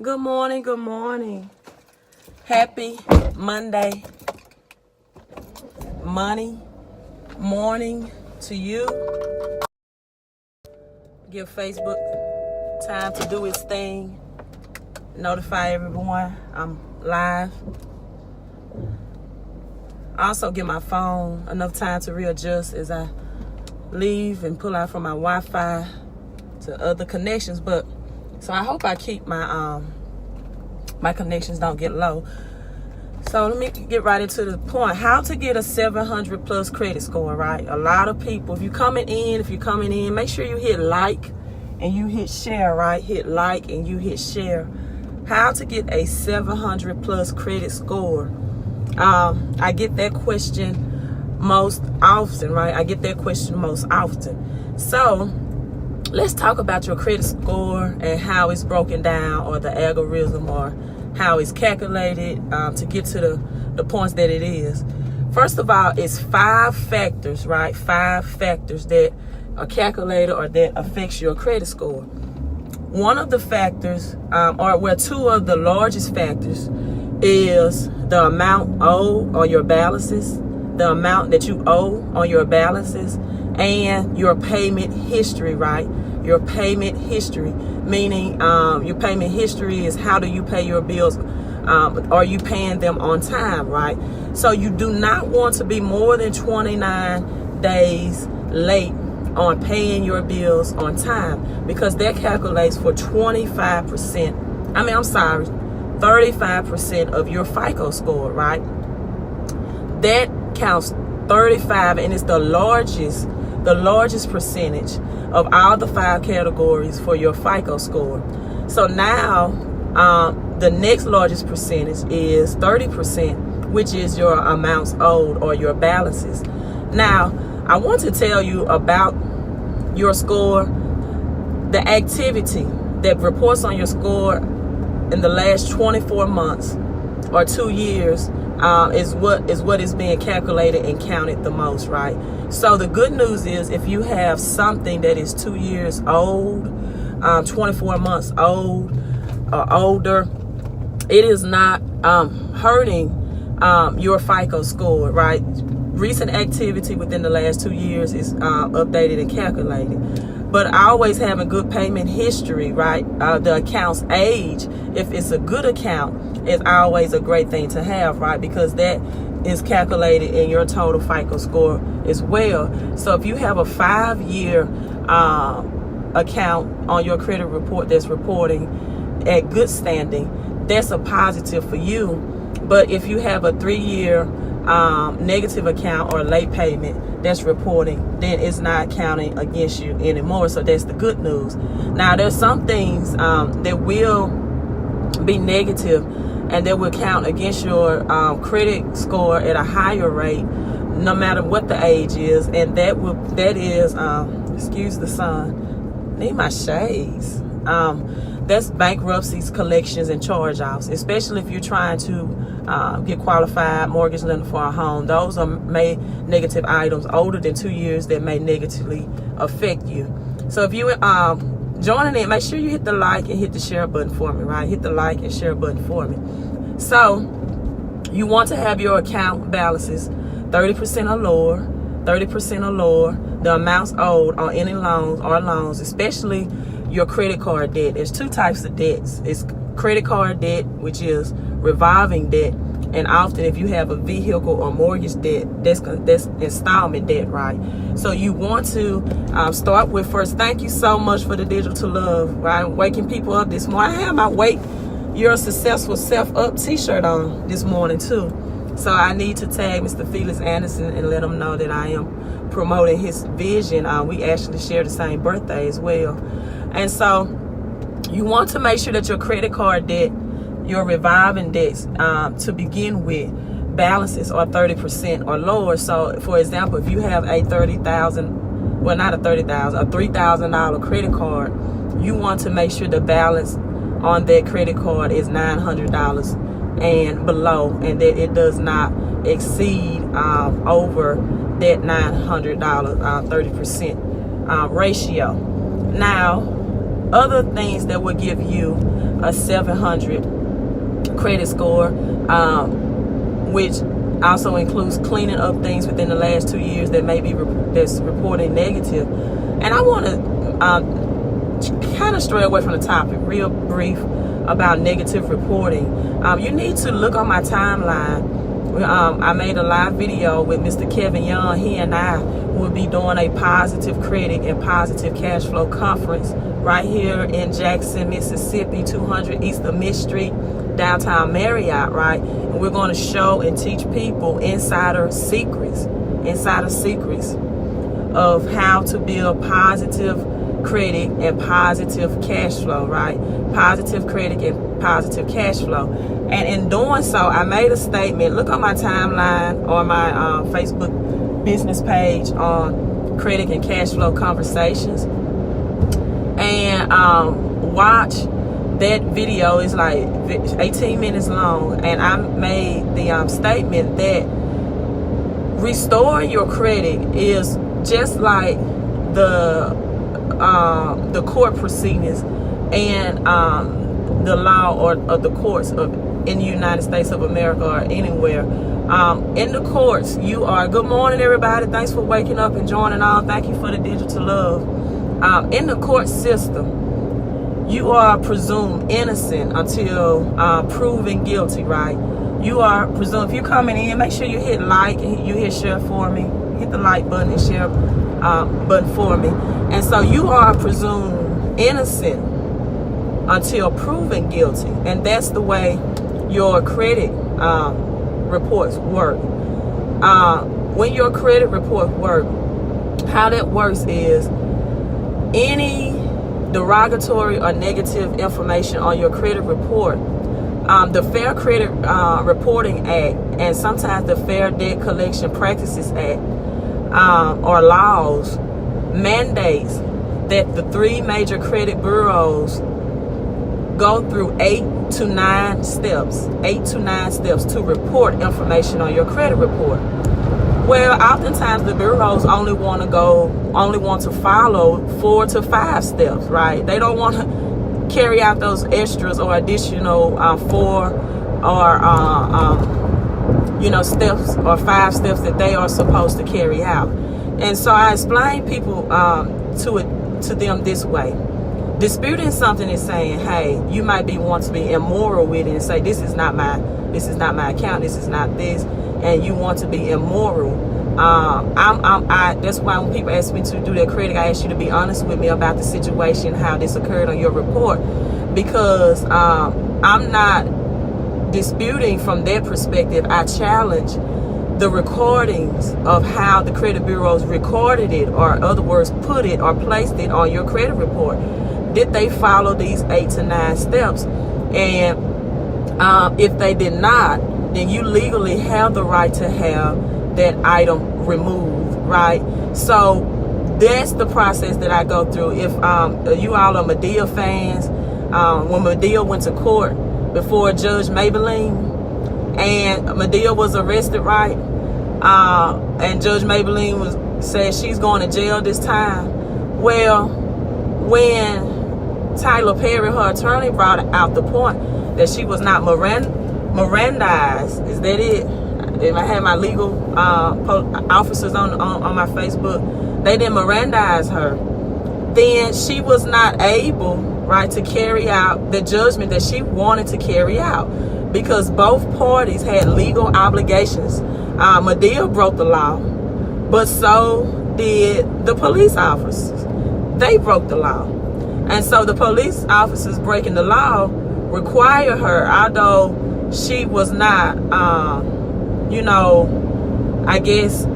Good morning, good morning. Happy Monday morning to you. Give Facebook time to do its thing. Notify everyone I'm live. Also give my phone enough time to readjust as I leave and pull out from my Wi-Fi to other connections. So I hope I keep my my connections don't get low. So let me get right into the point. How to get a 700 plus credit score, right? A lot of people, if you're coming in, make sure you hit like and you hit share, right? Hit like and you hit share. How to get a 700 plus credit score. I get that question most often, right? So let's talk about your credit score and how it's broken down, or the algorithm, or how it's calculated to get to the points that it is. First of all, it's 5 factors, right? 5 factors that are calculated or that affects your credit score. One of the factors, two of the largest factors, is the amount owed on your balances, the amount that you owe on your balances, and your payment history, right? Your payment history, meaning your payment history is how do you pay your bills? Are you paying them on time, right? So you do not want to be more than 29 days late on paying your bills on time, because that calculates for 35% of your FICO score, right? That counts 35, and it's the largest percentage of all the 5 categories for your FICO score. So now the next largest percentage is 30%, which is your amounts owed or your balances. Now I want to tell you about your score. The activity that reports on your score in the last 24 months or 2 years is what is being calculated and counted the most, right? So the good news is, if you have something that is 2 years old, 24 months old or older, it is not hurting your FICO score, right? Recent activity within the last 2 years is updated and calculated. But always having good payment history, right? The account's age, if it's a good account, is always a great thing to have, right? Because that is calculated in your total FICO score as well. So if you have a 5-year account on your credit report that's reporting at good standing, that's a positive for you. But if you have a 3-year negative account or late payment that's reporting, then it's not counting against you anymore. So that's the good news. Now there's some things that will be negative and that will count against your credit score at a higher rate, no matter what the age is, and that is excuse the sun, need my shades. That's bankruptcies, collections, and charge-offs, especially if you're trying to get qualified mortgage lender for a home. Those are negative items older than 2 years that may negatively affect you. So if you joining in, make sure you hit the like and hit the share button for me, right? Hit the like and share button for me. So you want to have your account balances 30% or lower, the amounts owed on any loans, especially your credit card debt. There's 2 types of debts. It's credit card debt, which is revolving debt, and often if you have a vehicle or mortgage debt, that's installment debt, right? So you want to start with first. Thank you so much for the digital love, right? Waking people up this morning. I have my Wake Your Successful Self Up t-shirt on this morning too. So I need to tag Mr. Felix Anderson and let him know that I am promoting his vision. We actually share the same birthday as well. And so you want to make sure that your credit card debt, your revolving debts, to begin with, balances are 30% or lower. So for example, if you have a $3,000 credit card, you want to make sure the balance on that credit card is $900 and below, and that it does not exceed over that $900 30% ratio. Now other things that will give you a 700 credit score, which also includes cleaning up things within the last 2 years that may be that's reporting negative. And I want to kind of stray away from the topic, real brief about negative reporting. You need to look on my timeline. I made a live video with Mr. Kevin Young. He and I will be doing a positive credit and positive cash flow conference right here in Jackson, Mississippi, 200 East of Miss Street, downtown Marriott, right? And we're going to show and teach people insider secrets of how to build positive credit and positive cash flow, right? Positive credit and positive cash flow. And in doing so, I made a statement. Look on my timeline or my Facebook business page on credit and cash flow conversations, and watch that video. Is like 18 minutes long, and I made the statement that restoring your credit is just like the court proceedings and the law or the courts in the United States of America or anywhere. In the courts, you are, good morning everybody, thanks for waking up and joining on, thank you for the digital love. In the court system, you are presumed innocent until proven guilty, right? You are presumed, if you're coming in, make sure you hit like and you hit share for me. Hit the like button and share button for me. And so you are presumed innocent until proven guilty. And that's the way your credit reports work. When your credit report work, how that works is any derogatory or negative information on your credit report, the Fair Credit Reporting Act and sometimes the Fair Debt Collection Practices Act or laws mandates that the 3 major credit bureaus go through 8 to 9 steps to report information on your credit report. Well, oftentimes the bureaus only want to follow 4 to 5 steps, right? They don't want to carry out those extras or additional 4 or steps or 5 steps that they are supposed to carry out. And so I explain people to them this way. Disputing something is saying, hey, you might want to be immoral with it and say, this is not my account, this is not this, and you want to be immoral. That's why when people ask me to do their credit, I ask you to be honest with me about the situation, how this occurred on your report, because I'm not disputing from their perspective. I challenge the recordings of how the credit bureaus recorded it, or in other words, put it or placed it on your credit report. Did they follow these 8 to 9 steps? And if they did not, then you legally have the right to have that item removed, right? So that's the process that I go through. If you all are Medea fans, when Medea went to court before Judge Maybelline, and Medea was arrested, right? And Judge Maybelline said she's going to jail this time. Well, when Tyler Perry, her attorney, brought out the point that she was not Mirandized. Is that it? If I had my legal officers on my Facebook, they didn't Mirandize her. Then she was not able, right, to carry out the judgment that she wanted to carry out, because both parties had legal obligations. Medea broke the law, but so did the police officers. They broke the law. And so the police officers breaking the law require her, although she was not, I guess,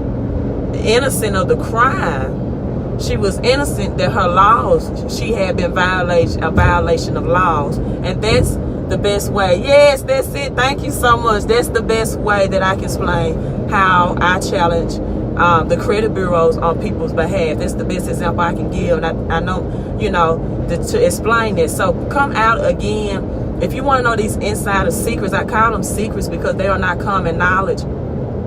innocent of the crime. She was innocent that her laws, she had been a violation of laws. And that's the best way. Yes, that's it. Thank you so much. That's the best way that I can explain how I challenge the credit bureaus on people's behalf. That's the best example I can give. And I know, to explain this. So come out again. If you want to know these insider secrets, I call them secrets because they are not common knowledge.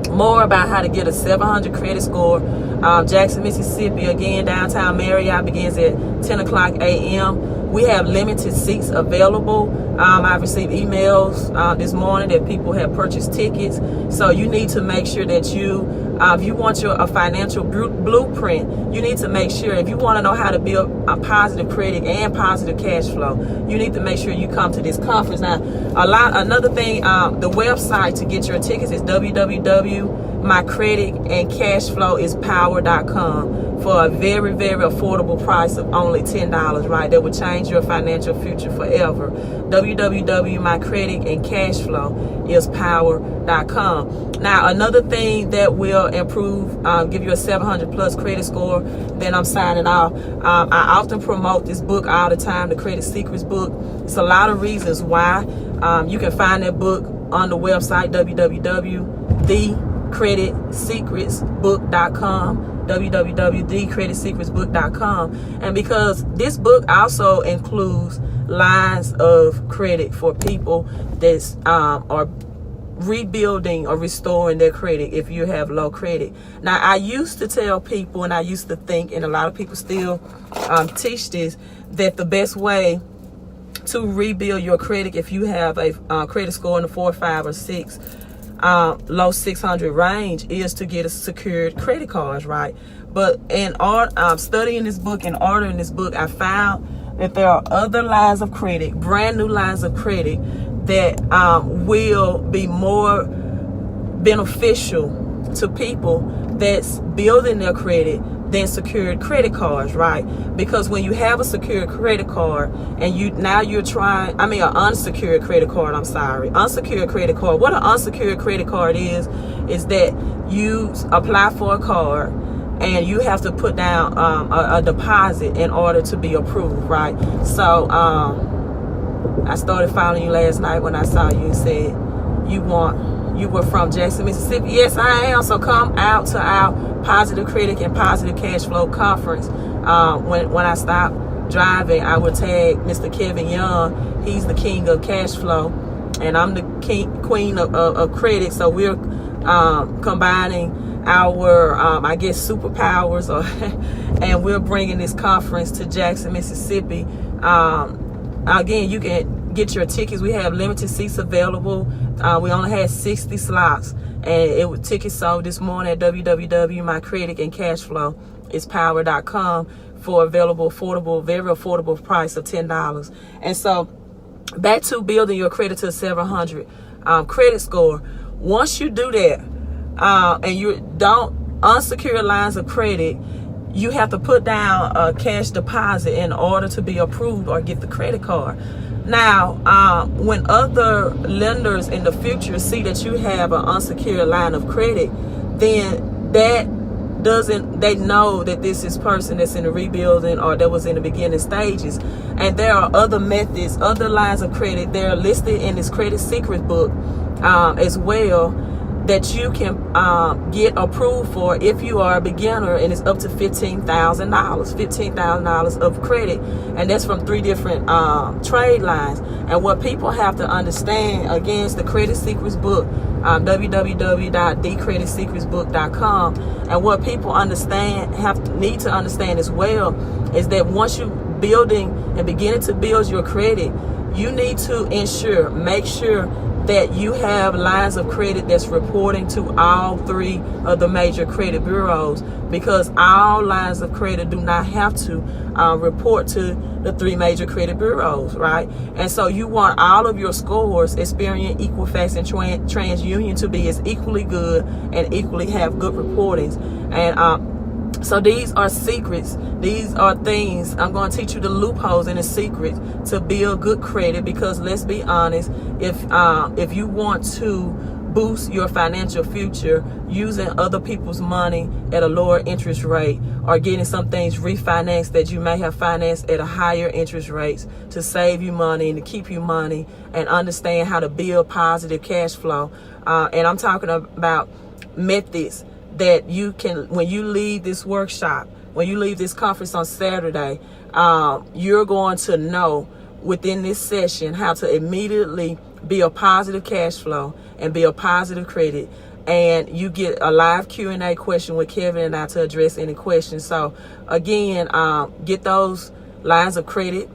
More about how to get a 700 credit score. Jackson, Mississippi, again, downtown Marriott, begins at 10 o'clock a.m. We have limited seats available. I've received emails this morning that people have purchased tickets. So you need to make sure that if you want a financial blueprint, you need to make sure, if you want to know how to build a positive credit and positive cash flow, you need to make sure you come to this conference. Now, another thing, the website to get your tickets is www.mycreditandcashflowispower.com for a very, very affordable price of only $10, right? That would change your financial future forever. www.mycreditandcashflowispower.com. Now, another thing that will improve, give you a 700 plus credit score, then I'm signing off. I often promote this book all the time, the Credit Secrets book. It's a lot of reasons why. You can find that book on the website, www.thecreditsecretsbook.com. www.thecreditsecretsbook.com. And because this book also includes lines of credit for people that are rebuilding or restoring their credit if you have low credit. Now, I used to tell people, and I used to think, and a lot of people still teach this, that the best way to rebuild your credit, if you have a credit score in the 4, 5, or 6, low 600 range, is to get a secured credit cards, right? But in studying this book and ordering this book, I found that there are other lines of credit, brand new lines of credit, that will be more beneficial to people that's building their credit than secured credit cards, right? Because when you have a secured credit card and an unsecured credit card, unsecured credit card. What an unsecured credit card is that you apply for a card and you have to put down a deposit in order to be approved, right? So I started following you last night when I saw you said you were from Jackson, Mississippi. Yes, I am. So come out to our Positive Credit and Positive Cash Flow Conference. When I stop driving, I will tag Mr. Kevin Young. He's the king of cash flow, and I'm the queen of credit. So we're combining our, superpowers, and we're bringing this conference to Jackson, Mississippi. Again, you can get your tickets. We have limited seats available. We only had 60 slots, and tickets sold this morning at www.mycreditandcashflowispower.com for very affordable price of $10. And so, back to building your credit to a 700 credit score. Once you do that, and you don't unsecured lines of credit, you have to put down a cash deposit in order to be approved or get the credit card. Now, when other lenders in the future see that you have an unsecured line of credit, then they know that this is person that's in the rebuilding or that was in the beginning stages. And there are other methods, other lines of credit. They're listed in this Credit Secrets book as well, that you can get approved for if you are a beginner, and it's up to $15,000 of credit, and that's from 3 different trade lines. And what people have to understand, again, is the Credit Secrets book, www.thecreditsecretsbook.com. And what people need to understand as well is that once you're building and beginning to build your credit, you need to make sure that you have lines of credit that's reporting to all 3 of the major credit bureaus, because all lines of credit do not have to report to the 3 major credit bureaus, right? And so you want all of your scores, Experian, Equifax, and TransUnion, to be as equally good and equally have good reportings. And so these are secrets. These are things. I'm going to teach you the loopholes and the secrets to build good credit, because let's be honest, if you want to boost your financial future using other people's money at a lower interest rate, or getting some things refinanced that you may have financed at a higher interest rates to save you money and to keep you money, and understand how to build positive cash flow. And I'm talking about methods that you can, when you leave this workshop, when you leave this conference on Saturday, you're going to know within this session how to immediately be a positive cash flow and be a positive credit. And you get a live Q&A question with Kevin and I to address any questions. So again, get those lines of credit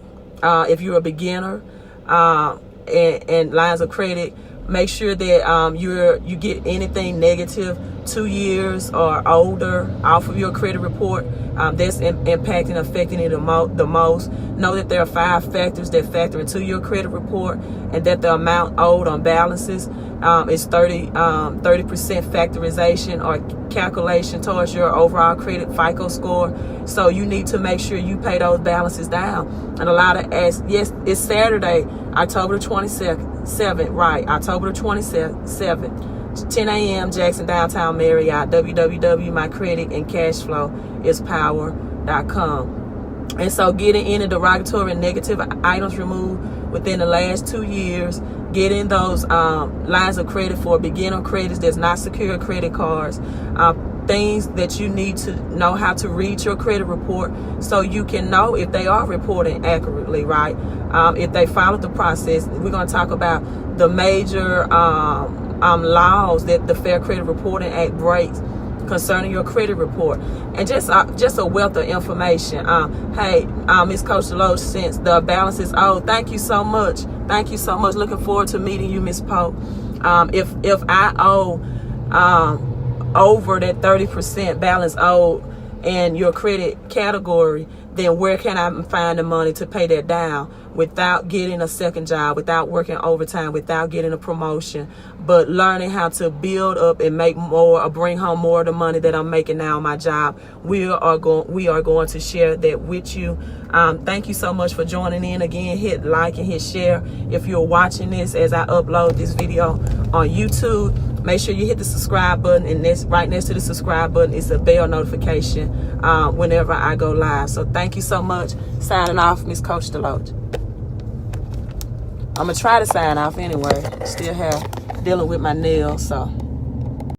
if you're a beginner, and lines of credit, make sure that you get anything negative 2 years or older off of your credit report. That's impacting, affecting it the most. Know that there are 5 factors that factor into your credit report, and that the amount owed on balances is 30% factorization or calculation towards your overall credit FICO score. So you need to make sure you pay those balances down. And a lot of yes, it's Saturday, October the 27th, right? October the 27th. 10 a.m. Jackson Downtown Marriott. www.mycreditandcashflowispower.com. And so getting any derogatory and negative items removed within the last 2 years, getting those lines of credit for beginner credits that's not secure credit cards, things that you need to know how to read your credit report so you can know if they are reporting accurately, right? If they followed the process. We're going to talk about the major laws that the Fair Credit Reporting Act breaks concerning your credit report, and just a wealth of information. Hey, Miss Coach Deloach, since the balance is owed, thank you so much. Thank you so much. Looking forward to meeting you, Miss Poe. If I owe over that 30% balance owed in your credit category, then where can I find the money to pay that down without getting a second job, without working overtime, without getting a promotion, but learning how to build up and make more or bring home more of the money that I'm making now on my job? We are going to share that with you. Thank you so much for joining in. Again, hit like and hit share. If you're watching this as I upload this video on YouTube, make sure you hit the subscribe button, and right next to the subscribe button is a bell notification whenever I go live. So thank you so much. Signing off, Miss Coach Deloach. I'm going to try to sign off anyway. Still dealing with my nails, so.